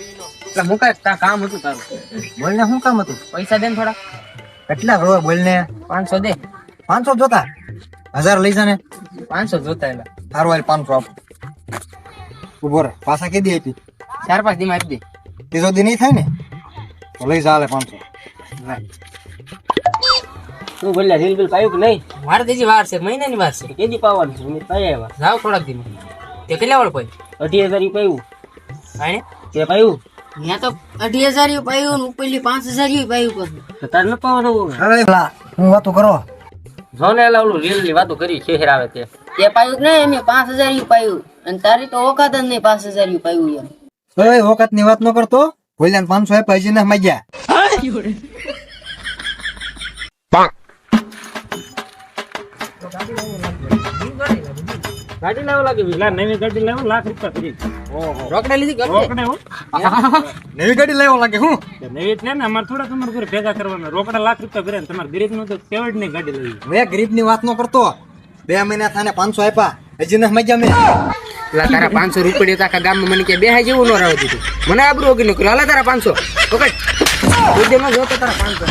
એટલે હું કઈ કામ હતું તારું? બોલ ને શું કામ હતું? પૈસા દે ને થોડા. કેટલા રોવે બોલ ને? 500 દે. 500 જોતા? 1000 લઈ જા ને. 500 જોતા એલા. સારું હાલ 500 આપ. ઉભો રે, પાછા કેદી આપી? 4-5 દી માં આપી દે. ત્રીજો દી નહીં થાય ને તો લઈ જા હાલે 500. તું બોલ્યા રીલ બિલ પાયું કે નહીં? મારે તેજી વાર છે, મહિનાની વાર છે. કેદી પાવાનું છે? મેં પાયા આવ્યા. જાવ થોડાક દી માં. તે કેટલા વાળ પાઈ? 28000 પાયું. આને તે પાયું? ત્યાં તો 28000 પાયું ને ઉપરલી 5000 પાયું પછી. તો તાર ન પાવાનું. અરે ભલા, હું વાતો કરો. જો ને એલા ઓલું રીલ ની વાતો કરી શહેર આવે તે. તે પાયું કે નહીં, એમ 5000 પાયું. અને તારી તો ઓકાત જ નહીં 5000 પાયું એમ. ઓય વખત ની વાત ન કરતો. બોલ્યા 500 આપ્યા હજી ના માગ્યા. ગાડી લાવવા લાગે વિલા, નવી ગાડી લાવો લાખ રૂપિયા કરી. રોકડા લીધી કે રોકડે હો. નવી ગાડી લેવો લાગે હું? નવી એટલે ને અમારે થોડા તમારે ઘરે ભેગા કરવાના. રોકડા લાખ રૂપિયા ભરે ને તમારે ગરીબ નું તો કેવડ ની ગાડી લેવી. મેં ગરીબ ની વાત ન કરતો. 2 મહિના થાને 500 આપ્યા હજી ના માગ્યા મેં. પેલા તારા 500 રૂપિયા આખા ગામમાં મને કે બેહાય જેવું ન રાવ દીધું. મને આબરૂ ઓગી નકર. હાલા તારા 500 પકડ. ઉદ્યમાં જો તો તારા 500.